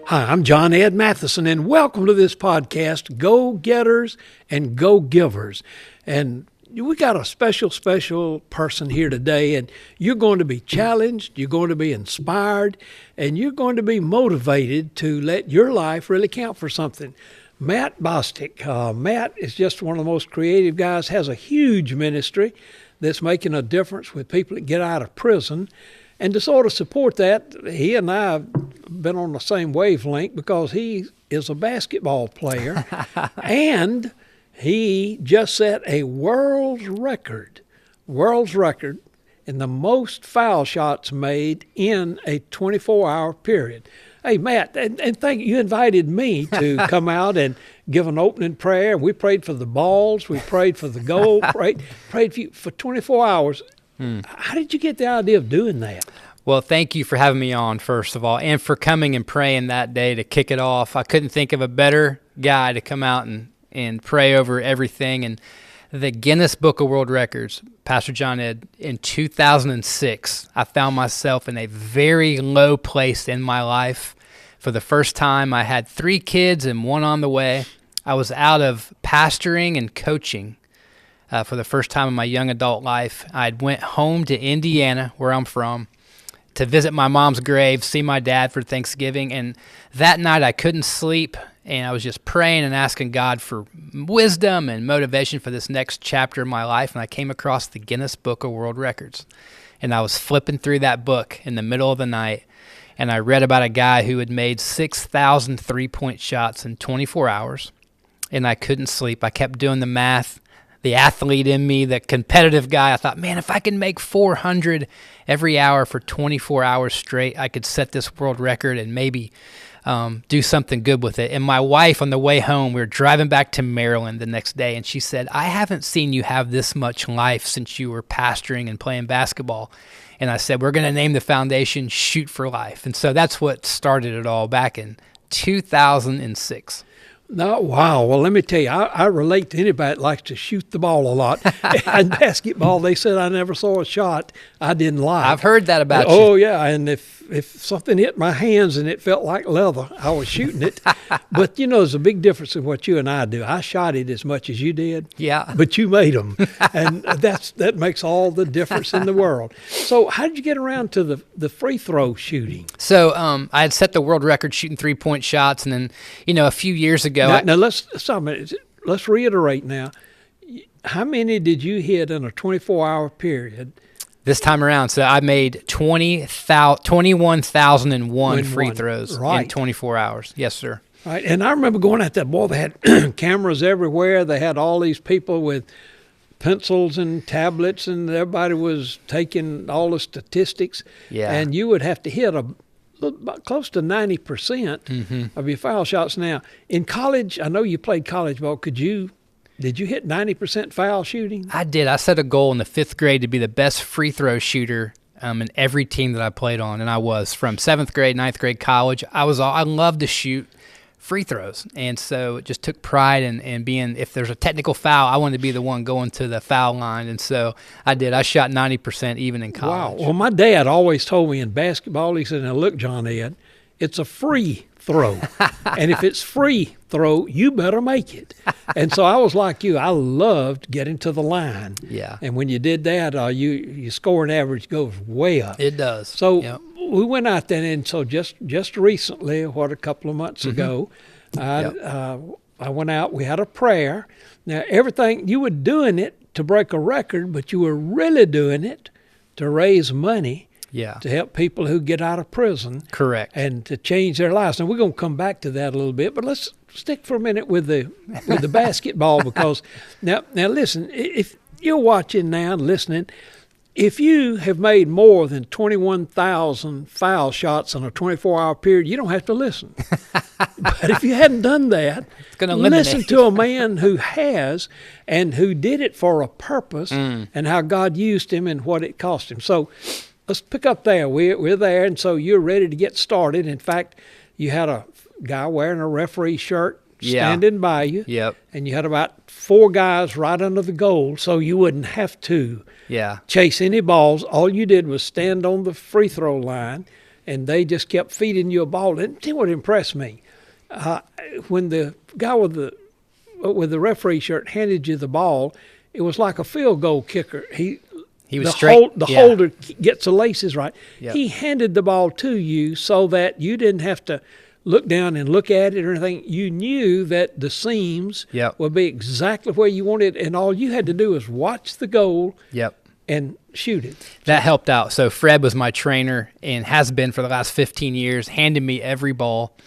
Hi, I'm John Ed Mathison, and welcome to this podcast, Go Getters and Go Givers. And we got a special person here today, and you're going to be challenged, you're going to be inspired, and you're going to be motivated to let your life really count for something. Matt Bostic. Matt is just one of the most creative guys, has a huge ministry that's making a difference with people that get out of prison. And to sort of support that, he and I have been on the same wavelength because he is a basketball player and he just set a world's record in the most foul shots made in a 24-hour period. Hey, Matt, and thank you. You invited me to come out and give an opening prayer. We prayed for the balls. We prayed for the goal. prayed for you for 24 hours. How did you get the idea of doing that? Well, thank you for having me on, first of all, and for coming and praying that day to kick it off. I couldn't think of a better guy to come out and pray over everything. And the Guinness Book of World Records, Pastor John Ed, in 2006, I found myself in a very low place in my life. For the first time, I had 3 kids and 1 on the way. I was out of pastoring and coaching. For the first time in my young adult life. I went home to Indiana, where I'm from, to visit my mom's grave, see my dad for Thanksgiving. And that night I couldn't sleep, and I was just praying and asking God for wisdom and motivation for this next chapter of my life. And I came across the Guinness Book of World Records. And I was flipping through that book in the middle of the night, and I read about a guy who had made 6,000 three-point shots in 24 hours. And I couldn't sleep. I kept doing the math. The athlete in me, the competitive guy, I thought, man, if I can make 400 every hour for 24 hours straight, I could set this world record and maybe do something good with it. And my wife, on the way home, we were driving back to Maryland the next day, and she said, I haven't seen you have this much life since you were pastoring and playing basketball. And I said, we're going to name the foundation Shoot for Life. And so that's what started it all back in 2006. No, wow. Well, let me tell you, I relate to anybody that likes to shoot the ball a lot. And basketball, they said I never saw a shot I didn't like. I've heard that about you. Oh, yeah. And if something hit my hands and it felt like leather, I was shooting it. But, you know, there's a big difference in what you and I do. I shot it as much as you did. Yeah. But you made them. And that makes all the difference in the world. So how did you get around to the free throw shooting? So I had set the world record shooting three-point shots, and then, you know, a few years ago. Now let's reiterate now. How many did you hit in a 24-hour period? This time around, so I made 21,001 free throws in 24 hours. Yes, sir. Right, and I remember going at that ball. They had cameras everywhere. They had all these people with pencils and tablets, and everybody was taking all the statistics. Yeah. And you would have to hit about close to 90% of your foul shots. Now, in college, I know you played college ball. Did you hit 90% foul shooting? I did. I set a goal in the 5th grade to be the best free throw shooter in every team that I played on, and I was. From 7th grade, 9th grade, college, I loved to shoot free throws, and so it just took pride in being, if there's a technical foul, I wanted to be the one going to the foul line, and so I did. I shot 90% even in college. Wow. Well, my dad always told me in basketball, he said, now look, John Ed, it's a free throw, and if it's free throw, you better make it. And so I was like you. I loved getting to the line. Yeah. And when you did that, your scoring average goes way up. It does. So we went out there, and so just recently, a couple of months ago, I went out. We had a prayer. Now, everything, you were doing it to break a record, but you were really doing it to raise money to help people who get out of prison. Correct. And to change their lives. Now, we're going to come back to that a little bit, but let's stick for a minute with the basketball, because now listen, if you're watching now and listening, if you have made more than 21,000 foul shots in a 24-hour period, you don't have to listen. But if you hadn't done that, listen to a man who has, and who did it for a purpose, and how God used him and what it cost him. So let's pick up there. We're there, and so you're ready to get started. In fact, you had a guy wearing a referee shirt standing by you. Yep. And you had about 4 guys right under the goal, so you wouldn't have to chase any balls. All you did was stand on the free throw line and they just kept feeding you a ball. And see what impressed me, when the guy with the referee shirt handed you the ball, it was like a field goal kicker. He was straight. The holder gets the laces right. Yep. He handed the ball to you so that you didn't have to look down and look at it or anything. You knew that the seams would be exactly where you wanted, and all you had to do was watch the goal and shoot it. That helped out. So Fred was my trainer and has been for the last 15 years, handed me every ball,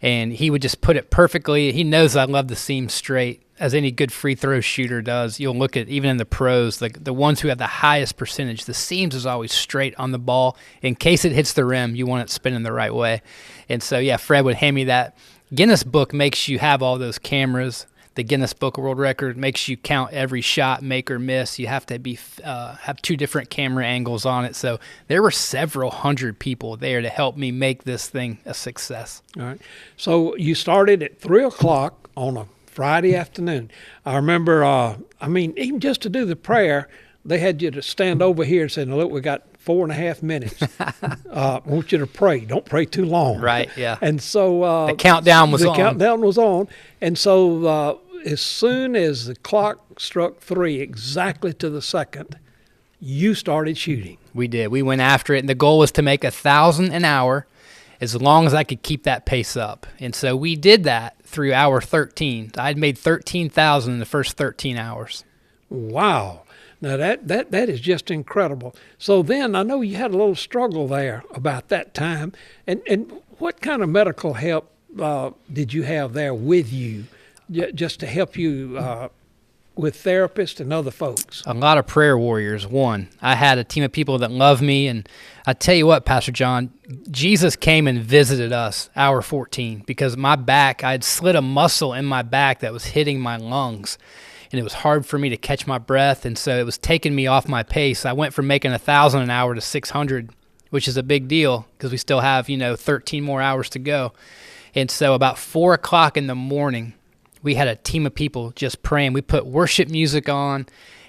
and he would just put it perfectly. He knows I love the seam straight, as any good free throw shooter does. You'll look at, even in the pros, the ones who have the highest percentage, the seams is always straight on the ball. In case it hits the rim, you want it spinning the right way. And so, Fred would hand me that. Guinness Book makes you have all those cameras. The Guinness Book of World Record makes you count every shot, make or miss. You have to be have 2 different camera angles on it. So there were several hundred people there to help me make this thing a success. All right. So you started at 3 o'clock on a Friday afternoon. I remember, even just to do the prayer, they had you to stand over here and say, "Now look, we got 4.5 minutes. I want you to pray. Don't pray too long." Right, yeah. And so the countdown was on. The countdown was on. And so as soon as the clock struck 3, exactly to the second, you started shooting. We did. We went after it, and the goal was to make 1,000 an hour as long as I could keep that pace up. And so we did that through hour 13. I'd made 13,000 in the first 13 hours. Wow. Now that is just incredible. So then I know you had a little struggle there about that time. And what kind of medical help did you have there with you, just to help you with therapists and other folks? A lot of prayer warriors. One, I had a team of people that love me, and I tell you what, Pastor John, Jesus came and visited us hour 14 because my back, I had slid a muscle in my back that was hitting my lungs, and it was hard for me to catch my breath, and so it was taking me off my pace. I went from making 1,000 an hour to 600, which is a big deal because we still have 13 more hours to go. And so about 4 o'clock in the morning, we had a team of people just praying. We put worship music on,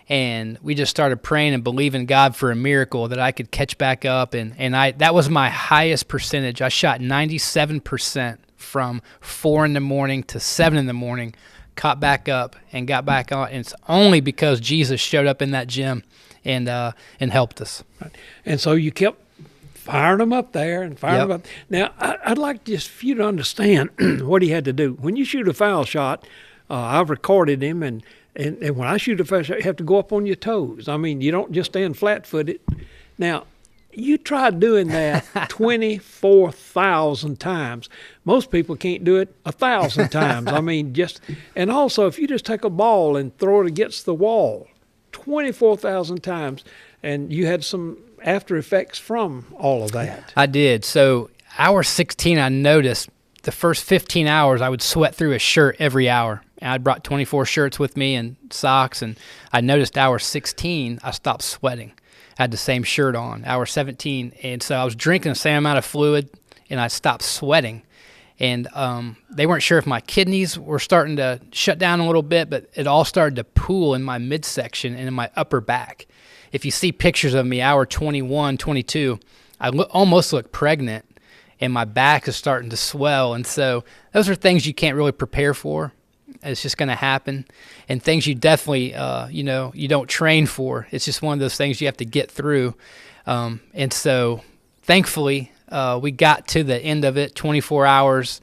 and we just started praying and believing God for a miracle that I could catch back up. And that was my highest percentage. I shot 97% from 4 in the morning to 7 in the morning, caught back up and got back on. And it's only because Jesus showed up in that gym and helped us. And so you kept firing them up there and firing them up. Now, I'd like just for you to understand what he had to do. When you shoot a foul shot, I've recorded him, and when I shoot a foul shot, you have to go up on your toes. I mean, you don't just stand flat-footed. Now, you tried doing that 24,000 times. Most people can't do it 1,000 times. I mean, and also, if you just take a ball and throw it against the wall 24,000 times, and you had some after effects from all of that. I did. So hour 16, I noticed the first 15 hours I would sweat through a shirt every hour. And I'd brought 24 shirts with me and socks, and I noticed hour 16, I stopped sweating. I had the same shirt on. Hour 17, and so I was drinking the same amount of fluid, and I stopped sweating. And they weren't sure if my kidneys were starting to shut down a little bit, but it all started to pool in my midsection and in my upper back. If you see pictures of me, hour 21, 22, I almost look pregnant, and my back is starting to swell. And so those are things you can't really prepare for. It's just going to happen. And things you definitely, you don't train for. It's just one of those things you have to get through. And so thankfully, we got to the end of it, 24 hours.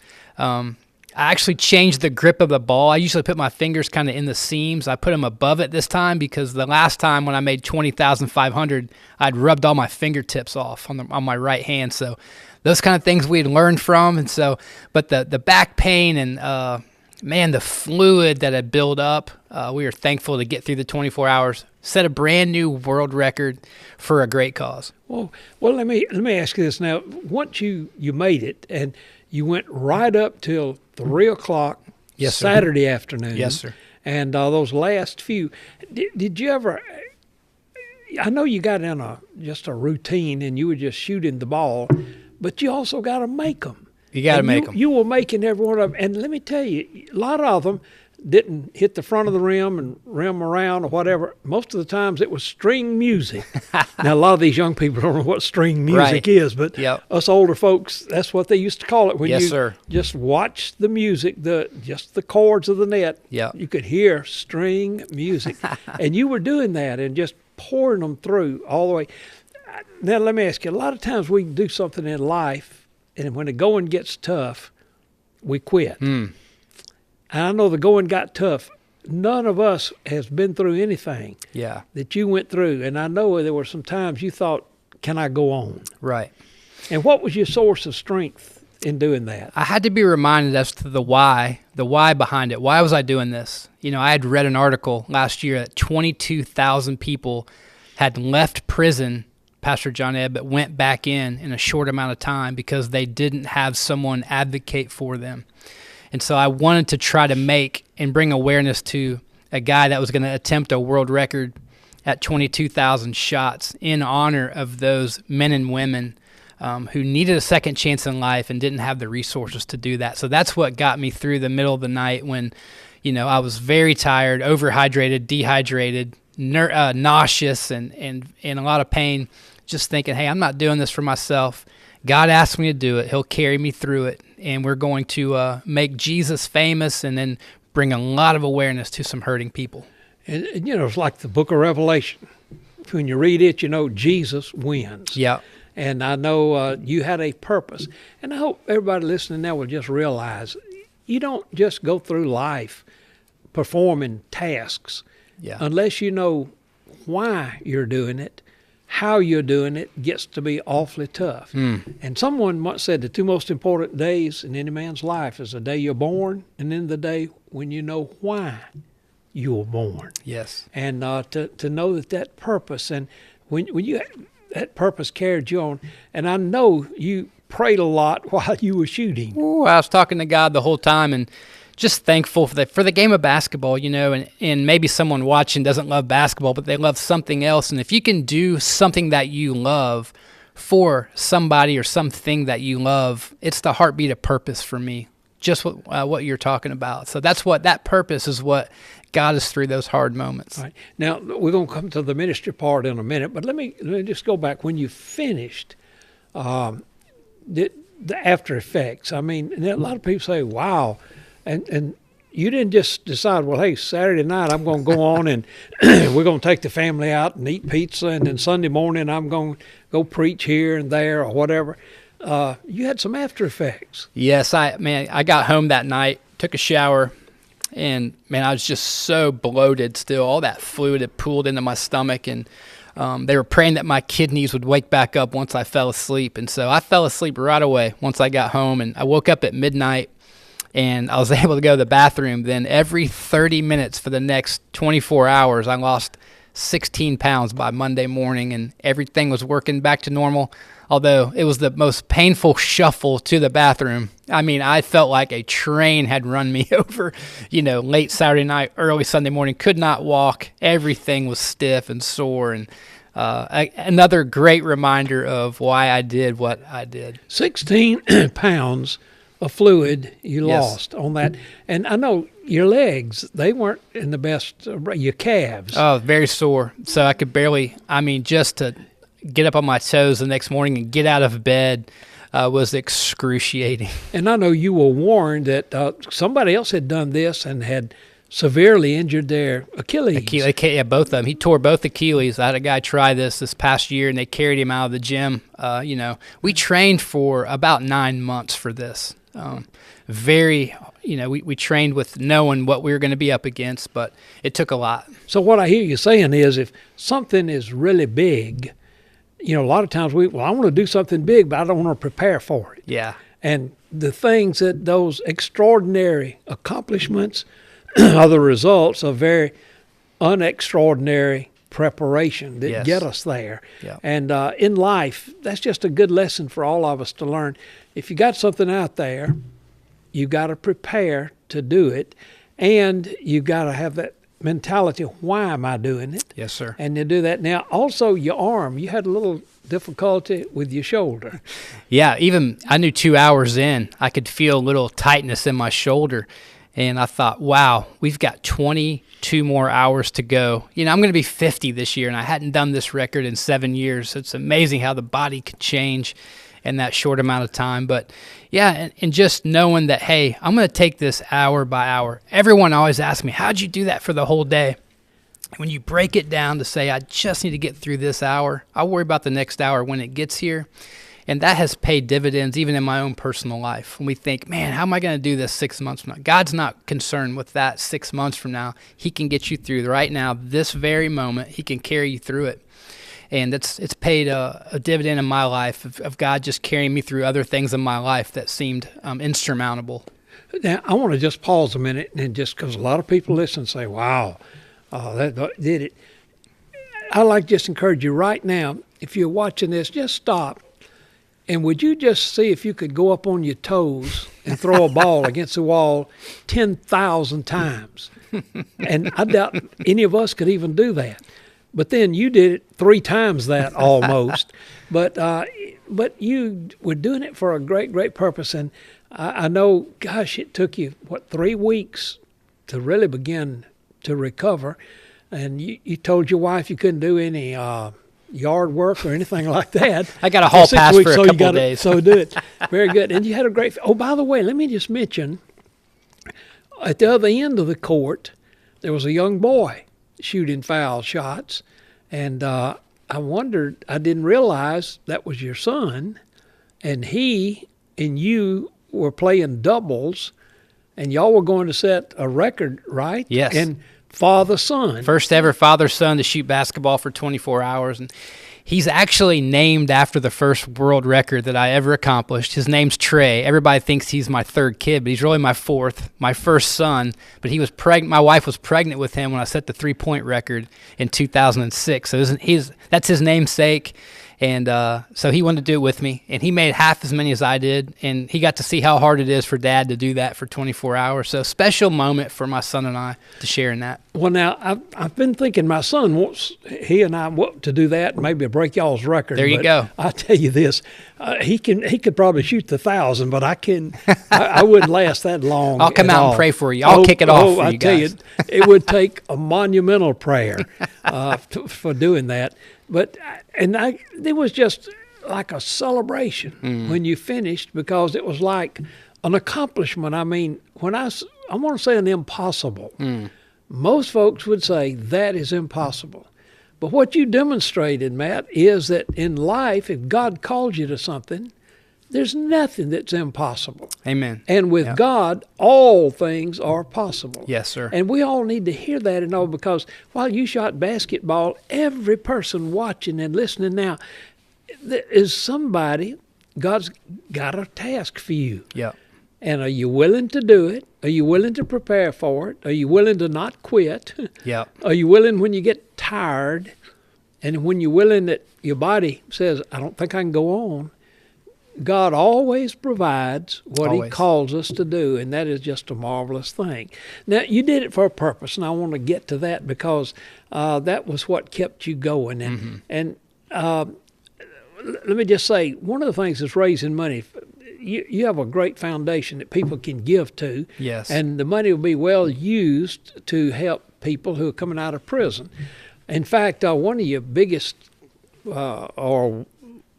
I actually changed the grip of the ball. I usually put my fingers kind of in the seams. I put them above it this time because the last time when I made 20,500, I'd rubbed all my fingertips off on my right hand. So those kind of things we'd learned from. And so, but the back pain and the fluid that had built up, we were thankful to get through the 24 hours. Set a brand new world record for a great cause. Well, let me ask you this now. Once you made it and you went right up till 3 o'clock Saturday afternoon. Yes, sir. And those last few, did you ever? I know you got in just a routine and you were just shooting the ball, but you also got to make them. You got to make them. You were making every one of them. And let me tell you, a lot of them, didn't hit the front of the rim and rim around or whatever, most of the times it was string music. Now, a lot of these young people don't know what string music is, but us older folks, that's what they used to call it. When you just watch the music, just the chords of the net, you could hear string music. And you were doing that and just pouring them through all the way. Now, let me ask you, a lot of times we do something in life, and when the going gets tough, we quit. And I know the going got tough. None of us has been through anything that you went through. And I know there were some times you thought, can I go on? Right. And what was your source of strength in doing that? I had to be reminded as to the why behind it. Why was I doing this? You know, I had read an article last year that 22,000 people had left prison, Pastor John Ed, but went back in a short amount of time because they didn't have someone advocate for them. And so I wanted to try to make and bring awareness to a guy that was going to attempt a world record at 22,000 shots in honor of those men and women who needed a second chance in life and didn't have the resources to do that. So that's what got me through the middle of the night when, you know, I was very tired, overhydrated, dehydrated, nauseous, and in a lot of pain, just thinking, hey, I'm not doing this for myself. God asked me to do it. He'll carry me through it. And we're going to make Jesus famous and then bring a lot of awareness to some hurting people. And you know, it's like the book of Revelation. When you read it, you know, Jesus wins. Yeah. And I know you had a purpose. And I hope everybody listening now will just realize you don't just go through life performing tasks unless you know why you're doing it. How you're doing it gets to be awfully tough. And someone once said the two most important days in any man's life is the day you're born and then the day when you know why you were born. Yes. And to know that purpose, and when you that purpose carried you on, and I know you prayed a lot while you were shooting. Ooh, I was talking to God the whole time and just thankful for the game of basketball, you know, and maybe someone watching doesn't love basketball, but they love something else. And if you can do something that you love for somebody or something that you love, it's the heartbeat of purpose for me, just what you're talking about. So that purpose is what got us through those hard moments. Right. Now, we're going to come to the ministry part in a minute, but let me just go back. When you finished, the after effects, I mean, a lot of people say, wow, and you didn't just decide, well, hey, Saturday night I'm going to go on and we're going to take the family out and eat pizza, and then Sunday morning I'm going to go preach here and there or whatever. You had some after effects. Yes, I got home that night, took a shower, and man, I was just so bloated still. All that fluid had pooled into my stomach, and they were praying that my kidneys would wake back up once I fell asleep. And so I fell asleep right away once I got home, and I woke up at midnight, and I was able to go to the bathroom. Then every 30 minutes for the next 24 hours, I lost 16 pounds by Monday morning, and everything was working back to normal, although it was the most painful shuffle to the bathroom. I mean, I felt like a train had run me over, you know, late Saturday night, early Sunday morning, could not walk. Everything was stiff and sore, and another great reminder of why I did what I did. 16 pounds of fluid you lost on that. And I know your legs, they weren't in the best, your calves. Oh, very sore. So I could barely, just to get up on my toes the next morning and get out of bed was excruciating. And I know you were warned that somebody else had done this and had severely injured their Achilles. Yeah, both of them. He tore both Achilles. I had a guy try this past year, and they carried him out of the gym. We trained for about 9 months for this. We trained with knowing what we were going to be up against, but it took a lot. So what I hear you saying is, if something is really big, a lot of times I want to do something big, but I don't want to prepare for it. Yeah. And the things that those extraordinary accomplishments are the results of very unextraordinary preparation that get us there. Yeah. And in life, that's just a good lesson for all of us to learn. If you got something out there, you got to prepare to do it, and you got to have that mentality, why am I doing it? Yes, sir. And you do that. Now, also your arm, you had a little difficulty with your shoulder. Yeah, even I knew 2 hours in, I could feel a little tightness in my shoulder. And I thought, wow, we've got 22 more hours to go. I'm going to be 50 this year, and I hadn't done this record in 7 years. So it's amazing how the body could change in that short amount of time. But yeah, and just knowing that, hey, I'm going to take this hour by hour. Everyone always asks me, how'd you do that for the whole day? When you break it down to say, I just need to get through this hour, I'll worry about the next hour when it gets here. And that has paid dividends even in my own personal life. When we think, man, how am I going to do this 6 months from now? God's not concerned with that 6 months from now. He can get you through right now, this very moment. He can carry you through it. And it's paid a dividend in my life of God just carrying me through other things in my life that seemed insurmountable. Now, I want to just pause a minute, and just because a lot of people listen and say, wow, that did it. I like to just encourage you right now, if you're watching this, just stop. And would you just see if you could go up on your toes and throw a ball against the wall 10,000 times? And I doubt any of us could even do that. But then you did it 3 times that almost. But you were doing it for a great, great purpose. And I know, gosh, it took you, 3 weeks to really begin to recover. And you told your wife you couldn't do any yard work or anything like that. I got a hall pass for a couple of days. So do it. Very good. And you had a great, by the way, let me just mention, at the other end of the court, there was a young boy shooting foul shots. And I wondered, I didn't realize that was your son. And he and you were playing doubles, and y'all were going to set a record, right? Yes. And father-son. First ever father-son to shoot basketball for 24 hours. And he's actually named after the first world record that I ever accomplished. His name's Trey. Everybody thinks he's my 3rd kid, but he's really my 4th, my first son. But he was pregnant. My wife was pregnant with him when I set the 3-point record in 2006. So that's his namesake. And so he wanted to do it with me, and he made half as many as I did, and he got to see how hard it is for Dad to do that for 24 hours. So special moment for my son and I to share in that. Well, now, I've been thinking my son wants, he and I want to do that, maybe break y'all's record. There you go. I'll tell you this, he could probably shoot the 1,000, but I wouldn't last that long. I'll come out and pray for you. I'll kick it off for you guys. Tell you, it would take a monumental prayer for doing that. But it was just like a celebration when you finished, because it was like an accomplishment. I mean, when I want to say an impossible. Most folks would say that is impossible. But what you demonstrated, Matt, is that in life, if God calls you to something, there's nothing that's impossible. Amen. And with God, all things are possible. Yes, sir. And we all need to hear that and know, because while you shot basketball, every person watching and listening now, there is somebody, God's got a task for you. Yeah. And are you willing to do it? Are you willing to prepare for it? Are you willing to not quit? Yeah. Are you willing when you get tired, and when you're willing that your body says, I don't think I can go on? God always provides what He calls us to do, and that is just a marvelous thing. Now, you did it for a purpose, and I want to get to that, because that was what kept you going. And let me just say, one of the things is raising money. You have a great foundation that people can give to. Yes. And the money will be well used to help people who are coming out of prison. In fact, one of your biggest, or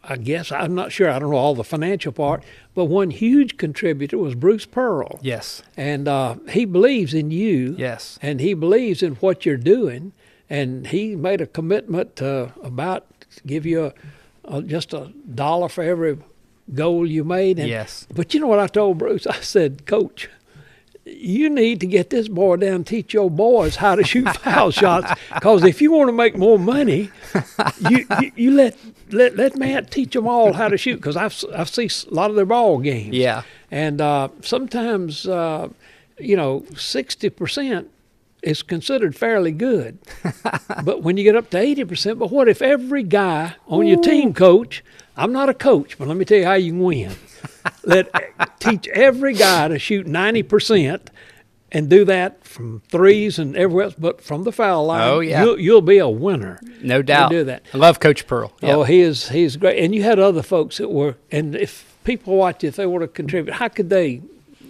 I guess, I'm not sure, I don't know all the financial part, but one huge contributor was Bruce Pearl. Yes. And he believes in you. Yes. And he believes in what you're doing. And he made a commitment to about give you just $1 for every goal you made. And, yes. But you know what I told Bruce? I said, Coach, you need to get this boy down and teach your boys how to shoot foul shots, because if you want to make more money, you let Matt teach them all how to shoot, because I've seen a lot of their ball games. Yeah. And sometimes 60% is considered fairly good. But when you get up to 80%, but what if every guy on your team, Coach, I'm not a coach, but let me tell you how you can win. Teach every guy to shoot 90% and do that from threes and everywhere else, but from the foul line. Oh, yeah. You'll be a winner. No doubt. Do that. I love Coach Pearl. Yep. Oh, he's great. And you had other folks that were, and if people watch, if they want to contribute, how could they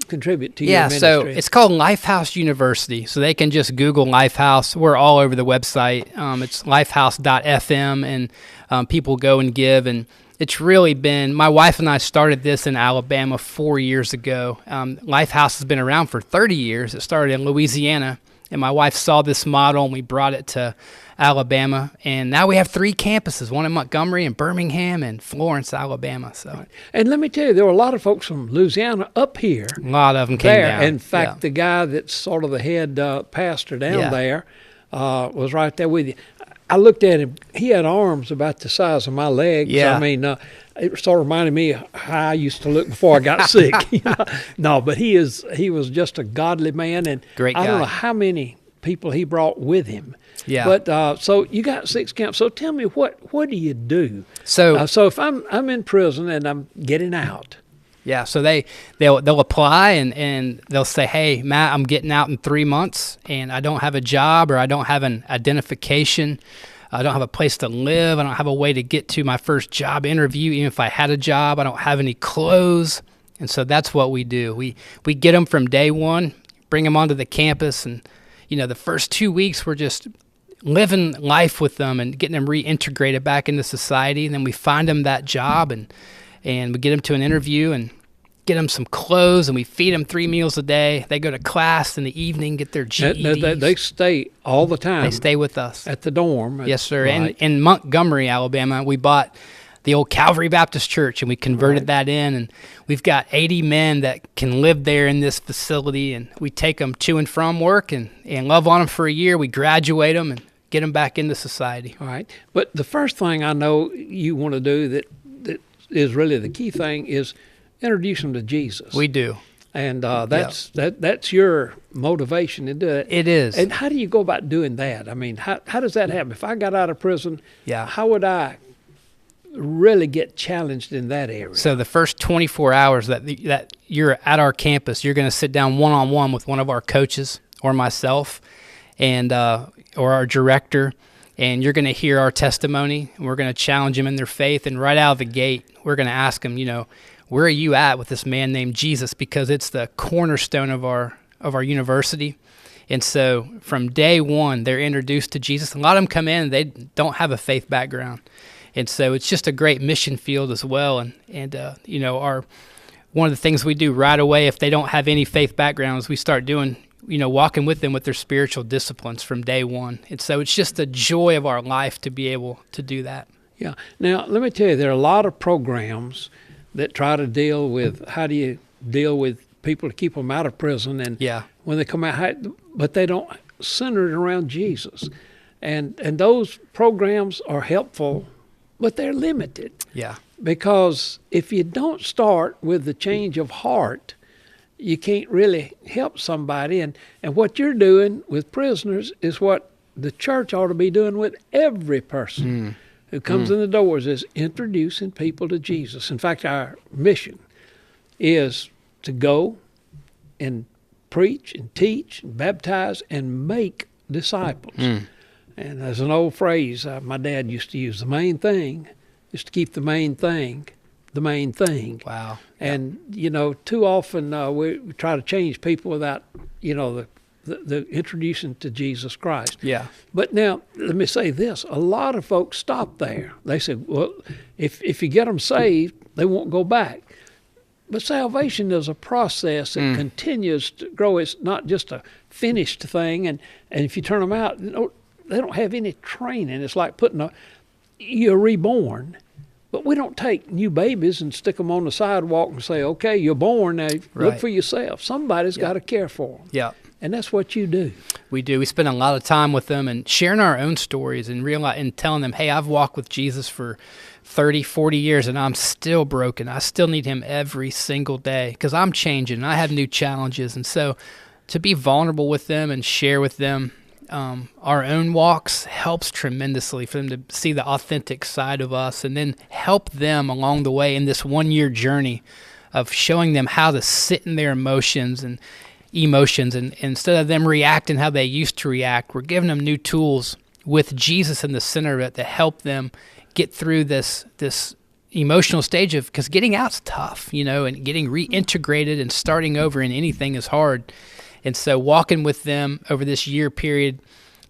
contribute to your Yeah, ministry? so it's called Lifehouse University. So they can just Google Lifehouse. We're all over the website. It's lifehouse.fm, and people go and give. And it's really been, my wife and I started this in Alabama 4 years ago. Lifehouse has been around for 30 years. It started in Louisiana, and my wife saw this model, and we brought it to Alabama. And now we have 3 campuses, one in Montgomery and Birmingham and Florence, Alabama. So, and let me tell you, there were a lot of folks from Louisiana up here. a lot of them came There. down. In fact, Yeah. the guy that's sort of the head pastor down Yeah. there was right there with you. I looked at him. He had arms about the size of my legs. Yeah. I mean, it sort of reminded me of how I used to look before I got sick. No, but he was just a godly man, and Great I don't guy. know how many people he brought with him. Yeah. But so you got 6 camps. So tell me, what do you do? So, So if I'm in prison and I'm getting out. yeah, so they'll apply and they'll say, hey, Matt, I'm getting out in 3 months and I don't have a job, or I don't have an identification. I don't have a place to live. I don't have a way to get to my first job interview. Even if I had a job, I don't have any clothes. And so that's what we do. We get them from day one, bring them onto the campus, and the first 2 weeks we're just living life with them and getting them reintegrated back into society. And then we find them that job, and we get them to an interview and get them some clothes, and we feed them 3 meals a day. They go to class in the evening, get their GEDs. They stay all the time. They stay with us. At the dorm. Yes, sir. Right. And in Montgomery, Alabama, we bought the old Calvary Baptist Church, and we converted that in, and we've got 80 men that can live there in this facility, and we take them to and from work and love on them for a year. We graduate them and get them back into society. All right. But the first thing I know you want to do that is really the key thing is introduce them to Jesus. We do. And that's your motivation to do it. It is. And how do you go about doing that? I mean, how does that happen? If I got out of prison, Yeah. how would I really get challenged in that area? So the first 24 hours that you're at our campus, you're going to sit down one-on-one with one of our coaches or myself and or our director, and you're going to hear our testimony, and we're going to challenge them in their faith. And right out of the gate, we're going to ask them, where are you at with this man named Jesus? Because it's the cornerstone of our university. And so from day one, they're introduced to Jesus. A lot of them come in and they don't have a faith background. And so it's just a great mission field as well. And our one of the things we do right away, if they don't have any faith backgrounds, we start doing, walking with them with their spiritual disciplines from day one. And so it's just the joy of our life to be able to do that. Yeah. Now, let me tell you, there are a lot of programs that try to deal with how do you deal with people to keep them out of prison, and when they come out, but they don't center it around Jesus. And those programs are helpful, but they're limited. Yeah. Because if you don't start with the change of heart, you can't really help somebody. And what you're doing with prisoners is what the church ought to be doing with every person who comes in the doors, is introducing people to Jesus. In fact, our mission is to go and preach and teach and baptize and make disciples. And there's an old phrase my dad used to use: the main thing is to keep the main thing the main thing. Wow. And, too often we try to change people without, the introducing to Jesus Christ. Yeah. But now, let me say this. A lot of folks stop there. They say, well, if you get them saved, they won't go back. But salvation is a process that continues to grow. It's not just a finished thing. And if you turn them out, they don't have any training. It's like you're reborn. But we don't take new babies and stick them on the sidewalk and say, okay, you're born, now look for yourself. Somebody's got to care for them. Yeah. And that's what you do. We do. We spend a lot of time with them and sharing our own stories and telling them, hey, I've walked with Jesus for 30, 40 years and I'm still broken. I still need him every single day because I'm changing and I have new challenges. And so to be vulnerable with them and share with them our own walks helps tremendously for them to see the authentic side of us, and then help them along the way in this 1 year journey of showing them how to sit in their emotions and instead of them reacting how they used to react, we're giving them new tools with Jesus in the center of it to help them get through this emotional stage of, because getting out's tough, and getting reintegrated and starting over in anything is hard. And so walking with them over this year period,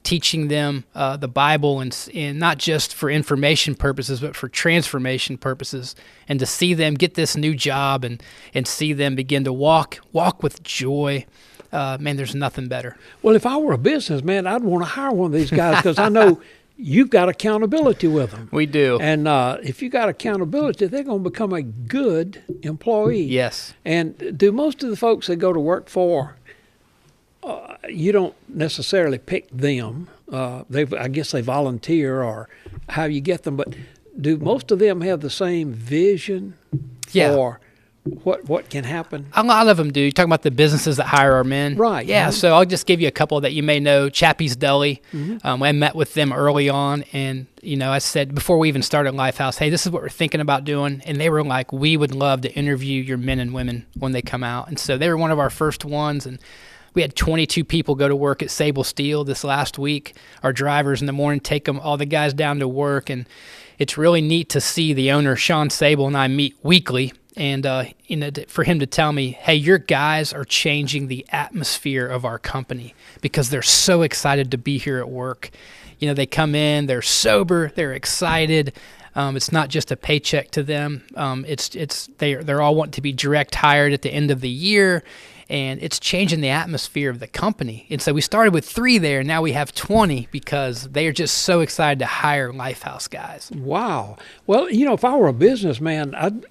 teaching them the Bible and not just for information purposes, but for transformation purposes, and to see them get this new job and see them begin to walk with joy. Man, there's nothing better. Well, if I were a businessman, I'd want to hire one of these guys because I know you've got accountability with them. We do. And if you got accountability, they're going to become a good employee. Yes. And do most of the folks that go to work for, you don't necessarily pick them. I guess they volunteer or how you get them. But do most of them have the same vision for what can happen? A lot of them do. You're talking about the businesses that hire our men. Right. Yeah, so I'll just give you a couple that you may know. Chappie's Deli. I met with them early on, and, I said before we even started Lifehouse, hey, this is what we're thinking about doing. And they were like, we would love to interview your men and women when they come out. And so they were one of our first ones, and we had 22 people go to work at Sable Steel this last week. Our drivers in the morning take all the guys down to work, and it's really neat to see the owner, Sean Sable, and I meet weekly, and for him to tell me, hey, your guys are changing the atmosphere of our company because they're so excited to be here at work. They come in, they're sober, they're excited. It's not just a paycheck to them. They're all wanting to be direct hired at the end of the year. And it's changing the atmosphere of the company. And so we started with 3 there, and now we have 20 because they are just so excited to hire Lifehouse guys. Wow. Well, if I were a businessman,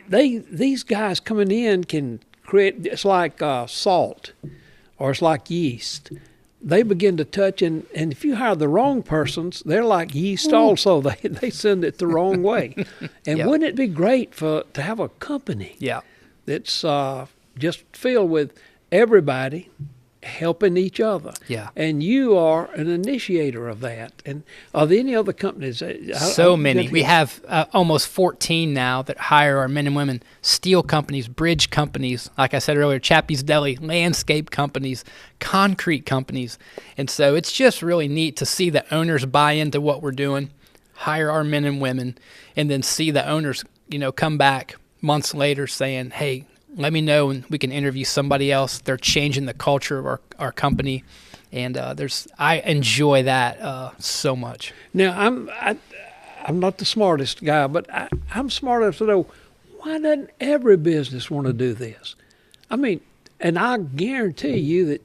these guys coming in can create, it's like salt or it's like yeast. They begin to touch, and if you hire the wrong persons, they're like yeast also. They send it the wrong way. And wouldn't it be great to have a company? Yeah. That's just filled with everybody helping each other. Yeah. And you are an initiator of that. And are there any other companies? So many. We have almost 14 now that hire our men and women, steel companies, bridge companies, like I said earlier, Chappie's Deli, landscape companies, concrete companies. And so it's just really neat to see the owners buy into what we're doing, hire our men and women, and then see the owners, come back months later saying, hey, let me know and we can interview somebody else. They're changing the culture of our company. And I enjoy that so much. Now, I'm not the smartest guy, but I'm smart enough to know, why doesn't every business want to do this? I mean, and I guarantee you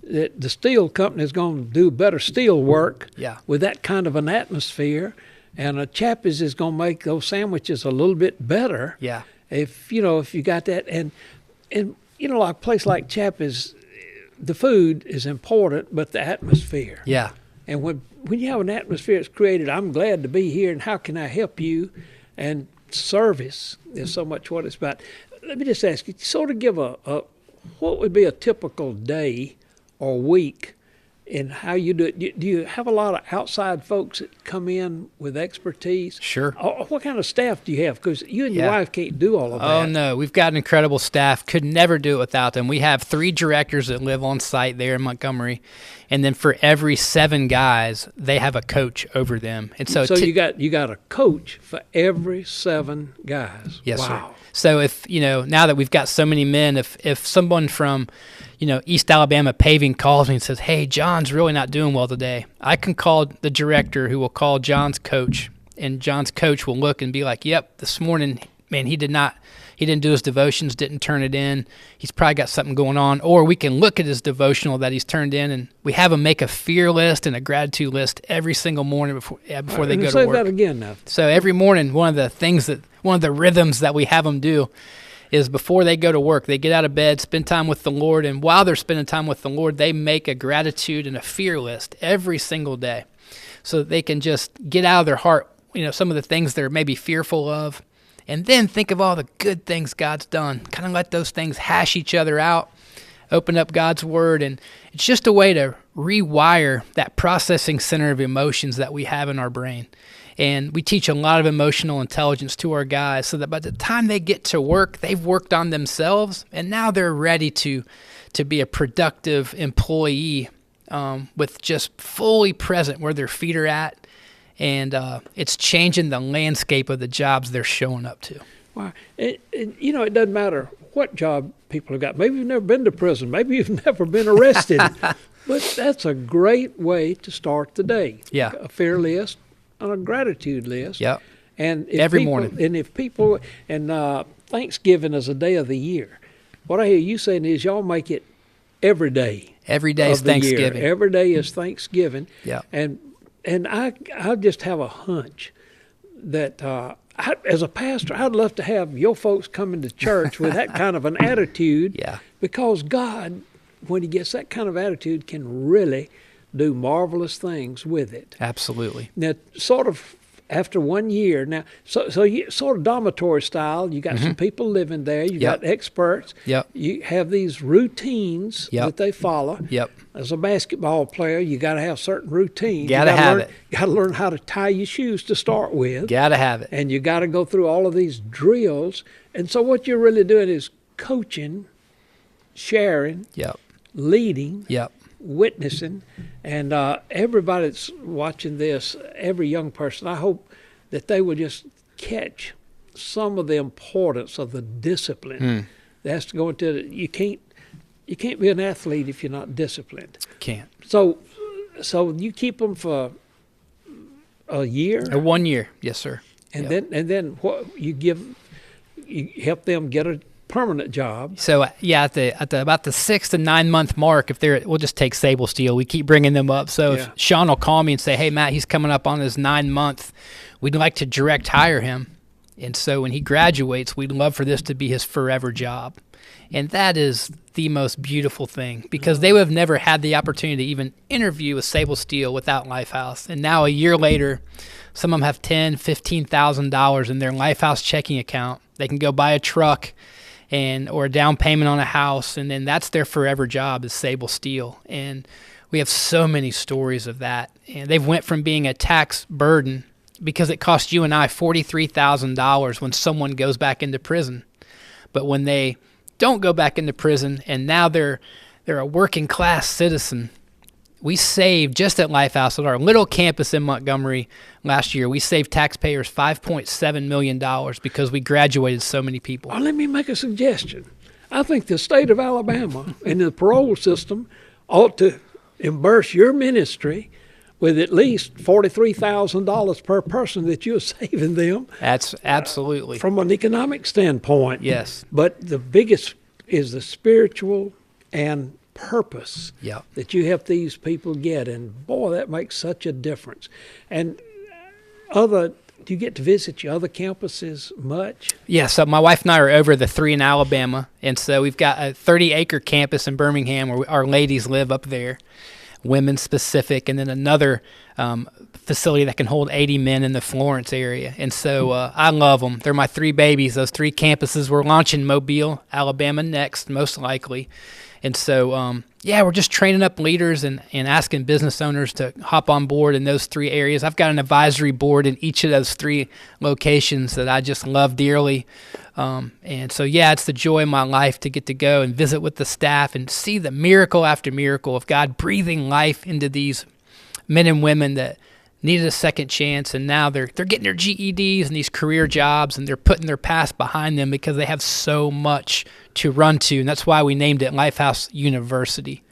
that the steel company is going to do better steel work with that kind of an atmosphere. And a Chappie's is going to make those sandwiches a little bit better. Yeah. If you got that, and like a place like Chappie's, the food is important, but the atmosphere. Yeah. And when you have an atmosphere that's created, I'm glad to be here, and how can I help you? And service is so much what it's about. Let me just ask you, sort of give what would be a typical day or week in how you do it. Do you have a lot of outside folks that come in with expertise? Sure. What kind of staff do you have? Because you and your wife can't do all of that. Oh, no. We've got an incredible staff. Could never do it without them. We have 3 directors that live on site there in Montgomery. And then for every 7 guys, they have a coach over them. And so you got a coach for every 7 guys. Yes, wow. Sir. So if, now that we've got so many men, if someone from, East Alabama paving calls me and says, hey, John's really not doing well today, I can call the director who will call John's coach, and John's coach will look and be like, yep, this morning, man, he didn't do his devotions, didn't turn it in. He's probably got something going on. Or we can look at his devotional that he's turned in, and we have him make a fear list and a gratitude list every single morning before they go to work. Say that again now. So every morning, one of the rhythms that we have them do is before they go to work, they get out of bed, spend time with the Lord, and while they're spending time with the Lord, they make a gratitude and a fear list every single day so that they can just get out of their heart, some of the things they're maybe fearful of, and then think of all the good things God's done. Kind of let those things hash each other out, open up God's Word, and it's just a way to rewire that processing center of emotions that we have in our brain. And we teach a lot of emotional intelligence to our guys so that by the time they get to work, they've worked on themselves, and now they're ready to be a productive employee with just fully present where their feet are at and it's changing the landscape of the jobs they're showing up to. Wow. And, it doesn't matter what job people have got. Maybe you've never been to prison. Maybe you've never been arrested. But that's a great way to start the day. Yeah. A fear list and a gratitude list. Yep. And Every morning. And if people, Thanksgiving is a day of the year. What I hear you saying is y'all make it every day. Every day is Thanksgiving. Every day is Thanksgiving. Yeah. And I just have a hunch that as a pastor, I'd love to have your folks coming to church with that kind of an attitude. Yeah. Because God, when he gets that kind of attitude, can really do marvelous things with it. Absolutely. Now, sort of after 1 year, now, so you sort of dormitory style, you got some people living there, you got experts. Yep. You have these routines that they follow. Yep. As a basketball player, you got to have certain routines. Got to have it. You got to learn how to tie your shoes to start with. Got to have it. And you got to go through all of these drills. And so what you're really doing is coaching, sharing, leading, witnessing, and everybody that's watching this, every young person, I hope that they will just catch some of the importance of the discipline that has to go into it. You can't be an athlete if you're not disciplined. Can't. So you keep them for a year? 1 year, yes, sir. And then what you help them get a permanent job. So at the about the 6 to 9 month mark, we'll just take Sable Steel. We keep bringing them up. So if Sean will call me and say, "Hey Matt, he's coming up on his 9 month. We'd like to direct hire him." And so when he graduates, we'd love for this to be his forever job. And that is the most beautiful thing, because they would have never had the opportunity to even interview with Sable Steel without Lifehouse. And now a year later, some of them have $10,000, $15,000 in their Lifehouse checking account. They can go buy a truck or a down payment on a house, and then that's their forever job is Sable Steel. And we have so many stories of that. And they've went from being a tax burden, because it costs you and I $43,000 when someone goes back into prison. But when they don't go back into prison and now they're a working class citizen, we saved, just at Lifehouse, at our little campus in Montgomery last year, we saved taxpayers $5.7 million because we graduated so many people. Let me make a suggestion. I think the state of Alabama and the parole system ought to immerse your ministry with at least $43,000 per person that you're saving them. That's absolutely. From an economic standpoint. Yes. But the biggest is the spiritual and purpose that you help these people get. And boy, that makes such a difference. And do you get to visit your other campuses much? Yeah, so my wife and I are over the 3 in Alabama. And so we've got a 30-acre campus in Birmingham where our ladies live up there, women specific, and then another facility that can hold 80 men in the Florence area. And so I love them. They're my 3 babies, those 3 campuses. We're launching Mobile, Alabama next, most likely. And so, we're just training up leaders and asking business owners to hop on board in those 3 areas. I've got an advisory board in each of those 3 locations that I just love dearly. And so, it's the joy of my life to get to go and visit with the staff and see the miracle after miracle of God breathing life into these men and women that needed a second chance, and now they're getting their GEDs and these career jobs, and they're putting their past behind them because they have so much to run to, and that's why we named it Lifehouse University.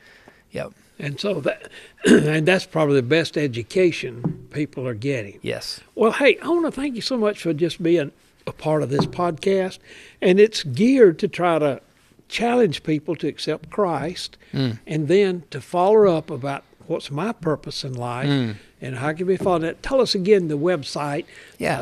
Yep. And so that's probably the best education people are getting. Yes. Well, hey, I want to thank you so much for just being a part of this podcast, and it's geared to try to challenge people to accept Christ, and then to follow up about what's my purpose in life, and how can we follow that. Tell us again the website,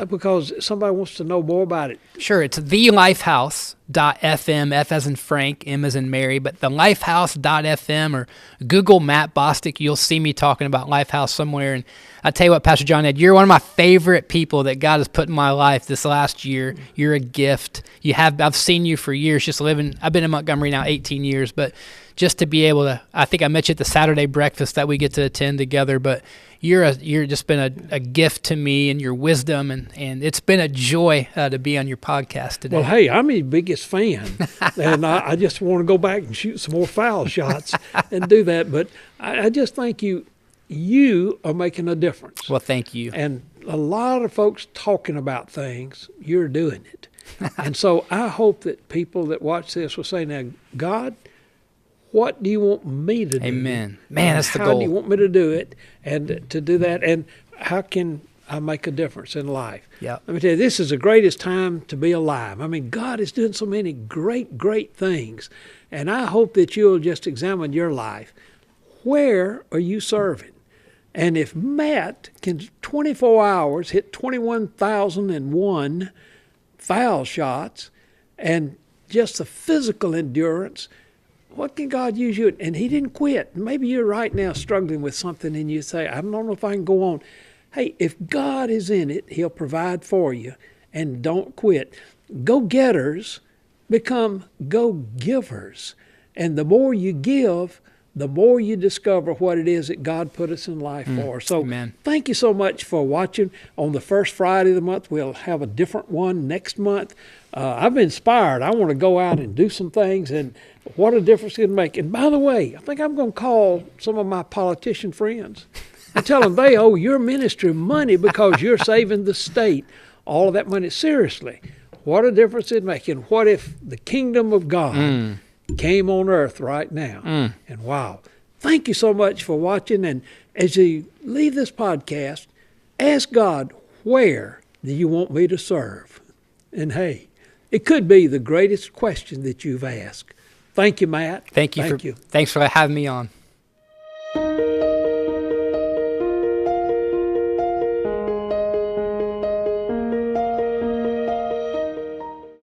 because somebody wants to know more about it. Sure, it's thelifehouse.fm, F as in Frank, M as in Mary, but thelifehouse.fm, or Google Matt Bostic. You'll see me talking about Lifehouse somewhere. And I tell you what, Pastor John Ed, you're one of my favorite people that God has put in my life this last year. You're a gift. I've seen you for years, just living. I've been in Montgomery now 18 years, but just to be able to, I think I met you at the Saturday breakfast that we get to attend together, but you're just been a gift to me, and your wisdom, and it's been a joy to be on your podcast today. Well, hey, I'm his biggest fan, and I just want to go back and shoot some more foul shots and do that, but I just thank you. You are making a difference. Well, thank you. And a lot of folks talking about things, you're doing it. And so I hope that people that watch this will say, now, God, what do you want me to do? Amen. Man, that's the goal. How do you want me to do it? And to do that, and how can I make a difference in life? Yeah. Let me tell you, this is the greatest time to be alive. I mean, God is doing so many great, great things. And I hope that you'll just examine your life. Where are you serving? And if Matt can 24 hours hit 21,001 foul shots and just the physical endurance, what can God use you? And he didn't quit. Maybe you're right now struggling with something and you say, I don't know if I can go on. Hey, if God is in it, he'll provide for you. And don't quit. Go-getters become go-givers. And the more you give, the more you discover what it is that God put us in life for. So Amen. Thank you so much for watching. On the first Friday of the month, we'll have a different one next month. I've been inspired. I want to go out and do some things, and what a difference it can make. And by the way, I think I'm going to call some of my politician friends and tell them they owe your ministry money because you're saving the state all of that money. Seriously, what a difference it makes. And what if the kingdom of God came on earth right now? And wow, thank you so much for watching. And as you leave this podcast, ask God, where do you want me to serve? And hey, it could be the greatest question that you've asked. Thank you, Matt. Thanks for having me on.